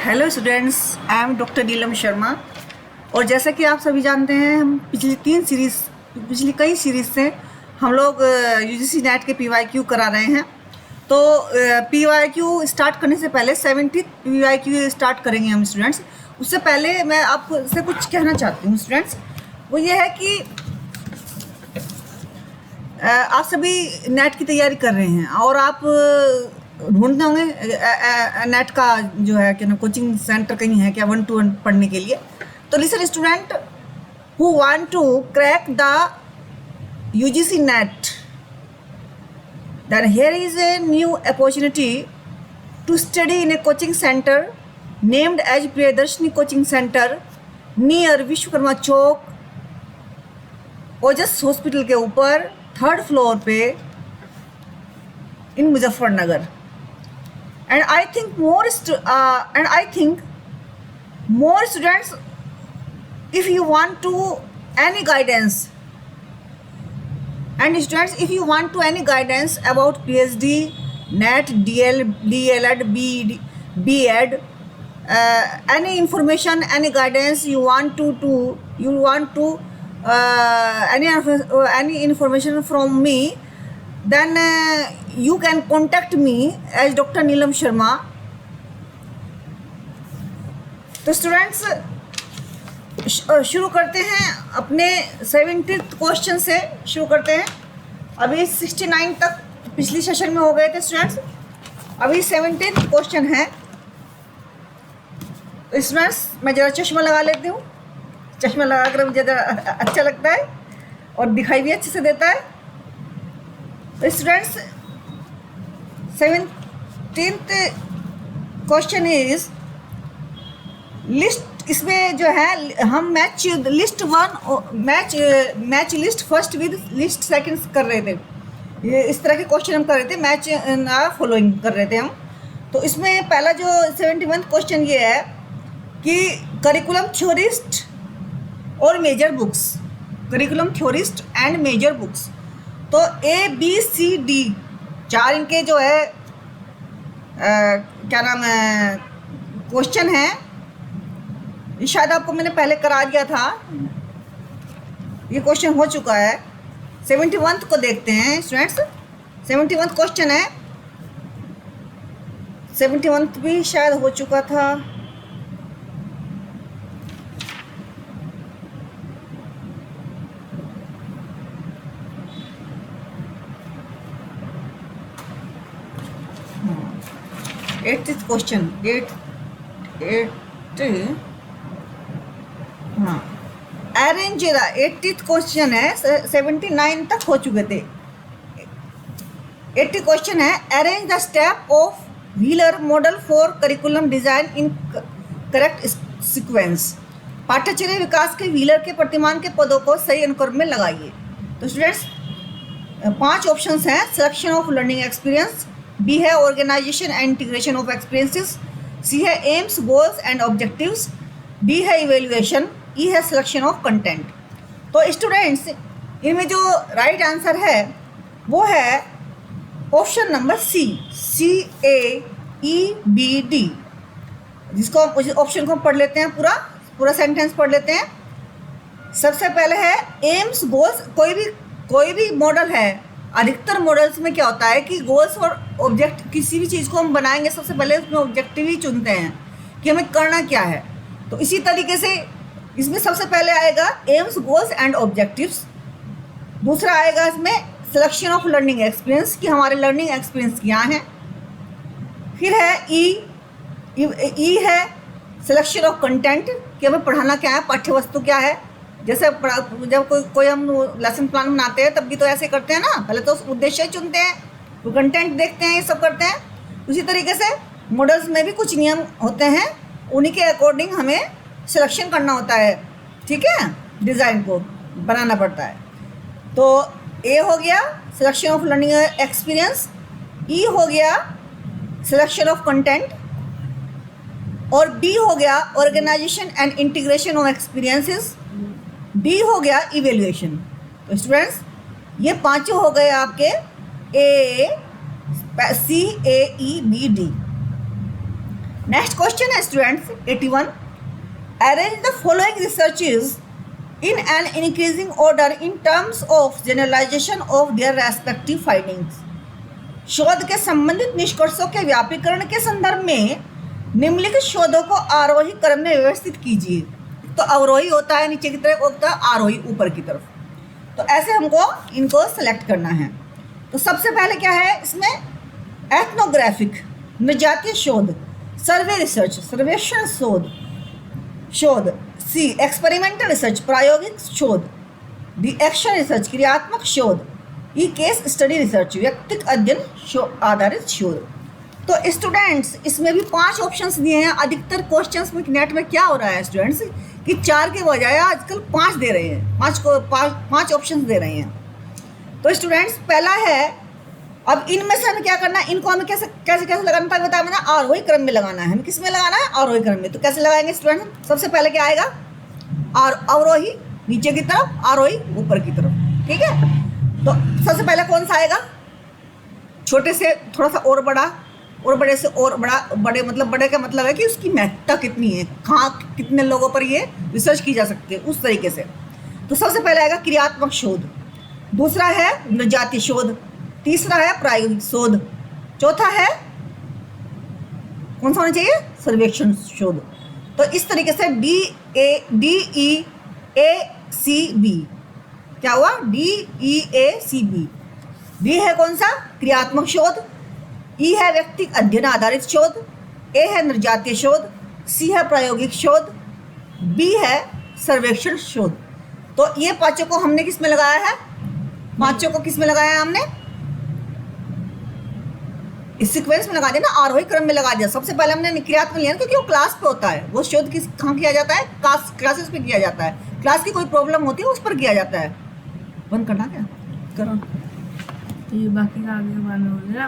Hello students, I am doctor Neelam Sharma. और जैसा कि आप सभी जानते हैं, हम पिछली कई सीरीज़ से हम लोग यूजीसी नेट के पीवाईक्यू करा रहे हैं। तो पीवाईक्यू स्टार्ट करने से पहले 70 पीवाईक्यू स्टार्ट करेंगे हम स्टूडेंट्स। उससे पहले मैं आपसे कुछ कहना चाहती हूँ स्टूडेंट्स। वो ये है कि आप सभी नेट की तैयारी कर रहे हैं और आप ढूंढते होंगे नेट का जो है कि ना कोचिंग सेंटर कहीं है क्या 1-to-1 पढ़ने के लिए। तो listen student who want to crack the UGC NET, then here is a new opportunity to study in a coaching centre named as Priyadarshini coaching centre near Vishwakarma Chowk, Ojas hospital के ऊपर 3rd फ्लोर पे in Muzaffarnagar. And I think more students, if you want to any guidance, and students if you want to any guidance about PhD, NET, DLED, BEd, any information, any guidance you want to any information from me, then you can contact me as Dr. Neelam Sharma. तो students शुरू करते हैं अपने 70th question से शुरू करते हैं। अभी 69 तक पिछली सेशन में हो गए थे स्टूडेंट्स, अभी 70th क्वेश्चन है। तो स्टूडेंट्स मैं ज़रा चश्मा लगा लेती हूँ, चश्मा लगा कर मुझे ज़रा अच्छा लगता है और दिखाई भी अच्छे से देता है। तो students 17th question is list. इसमें जो है हम match list first with list seconds कर रहे थे। ये इस तरह के क्वेश्चन हम कर रहे थे, मैच फॉलोइंग कर रहे थे हम। तो इसमें पहला जो 71th क्वेश्चन ये है कि करिकुलम थ्योरिस्ट और major books, curriculum theorist and major books. तो ABCD 4 इनके जो है क्या नाम है क्वेश्चन है। ये शायद आपको मैंने पहले करा दिया था, ये क्वेश्चन हो चुका है। 71th को देखते हैं स्टूडेंट्स। 71th क्वेश्चन है, 71th भी शायद हो चुका था। एट्थ क्वेश्चन हाँ अरेंज 80th क्वेश्चन है, 79 तक हो चुके थे। 80 क्वेश्चन है arrange the step of wheeler model for curriculum design in correct sequence. पाठ्यचर्या विकास के व्हीलर के प्रतिमान के पदों को सही अनुक्रम में लगाइए। तो स्टूडेंट्स 5 ऑप्शंस हैं। Selection of learning experience, B है organisation and integration of experiences, C है aims goals and objectives, D है इवेल्युएशन, ई है सिलेक्शन ऑफ कंटेंट। तो स्टूडेंट्स इनमें जो राइट आंसर है वो है ऑप्शन नंबर CAEBD, जिसको ऑप्शन को हम पढ़ लेते हैं, पूरा सेंटेंस पढ़ लेते हैं। सबसे पहले है एम्स गोल्स। कोई भी मॉडल है, अधिकतर मॉडल्स में क्या होता है कि गोल्स और ऑब्जेक्ट, किसी भी चीज़ को हम बनाएंगे सबसे पहले उसमें ऑब्जेक्टिव ही चुनते हैं कि हमें करना क्या है। तो इसी तरीके से इसमें सबसे पहले आएगा एम्स गोल्स एंड ऑब्जेक्टिव्स। दूसरा आएगा इसमें सिलेक्शन ऑफ लर्निंग एक्सपीरियंस, कि हमारे लर्निंग एक्सपीरियंस क्या हैं। फिर है ई है सिलेक्शन ऑफ कंटेंट, कि हमें पढ़ाना क्या है, पाठ्य वस्तु क्या है। जैसे जब कोई हम लेसन प्लान बनाते हैं तब भी तो ऐसे करते हैं ना, पहले तो उद्देश्य ही चुनते हैं, तो कंटेंट देखते हैं, ये सब करते हैं। उसी तरीके से मॉडल्स में भी कुछ नियम होते हैं, उन्हीं के अकॉर्डिंग हमें सिलेक्शन करना होता है, ठीक है, डिज़ाइन को बनाना पड़ता है। तो ए हो गया selection of learning experience, E हो गया सिलेक्शन ऑफ कंटेंट, और बी हो गया organisation and integration of experiences, D हो गया इवेल्युएशन। तो स्टूडेंट्स ये पांचों हो गए आपके CAEBD। नेक्स्ट क्वेश्चन है students 81, arrange the following researches in an increasing order in terms of generalization of their respective findings. शोध के संबंधित निष्कर्षों के व्यापीकरण के संदर्भ में निम्नलिखित शोधों को आरोही क्रम में व्यवस्थित कीजिए। तो अवरोही होता है नीचे की तरफ, होता है आरोही ऊपर की तरफ। तो ऐसे हमको इनको सेलेक्ट करना है। तो सबसे पहले क्या है इसमें, एथनोग्राफिक नृजातीय शोध, सर्वे रिसर्च सर्वेक्षण शोध, सी एक्सपेरिमेंटल रिसर्च प्रायोगिक शोध, डी एक्शन रिसर्च क्रियात्मक शोध, ई केस स्टडी रिसर्च व्यक्तिगत अध्ययन आधारित शोध। तो स्टूडेंट्स इसमें भी 5 ऑप्शंस दिए हैं। अधिकतर क्वेश्चंस में नेट में क्या हो रहा है स्टूडेंट्स कि 4 के बजाय आजकल 5 दे रहे हैं, 5 ऑप्शंस दे रहे हैं। तो स्टूडेंट्स पहला है, अब इनमें से हमें क्या करना है, इनको हमें कैसे लगाना था बताया मैंने, आरोही क्रम में लगाना है। हमें किस में लगाना है, आरोही क्रम में। तो कैसे लगाएंगे स्टूडेंट, सबसे पहले क्या आएगा, अवरोही नीचे की तरफ, आरोही ऊपर की तरफ, ठीक है। तो सबसे पहले कौन सा आएगा, छोटे से थोड़ा सा और बड़ा, और बड़े से और बड़ा। बड़े मतलब, बड़े का मतलब है कि उसकी महत्ता कितनी है, कहाँ कितने लोगों पर ये रिसर्च की जा सकती है, उस तरीके से। तो सबसे पहले आएगा क्रियात्मक शोध, दूसरा है नृजातीय शोध, तीसरा है प्रायोगिक शोध, चौथा है कौन सा होना चाहिए, सर्वेक्षण शोध। तो इस तरीके से DEACB क्या हुआ, DEACB। डी है कौन सा, क्रियात्मक शोध, ई है व्यक्तिगत अध्ययन आधारित शोध, ए है नृजातीय शोध, सी है प्रायोगिक शोध, बी है सर्वेक्षण शोध। तो ये पांचों को हमने किस में लगाया है, पांचों को किस में लगाया है हमने, इस सीक्वेंस में लगा दिया ना, आरोही क्रम में लगा दिया। सबसे पहले हमने क्रियात्मक लिया क्योंकि वो क्लास पे होता है, वो शोध किस कहाँ किया जाता है, क्लासेस पे किया जाता है। क्लास की कोई प्रॉब्लम होती है उस पर किया जाता है। बंद करना क्या, करो तो ये बाकी का आगे बाद में बोल देना।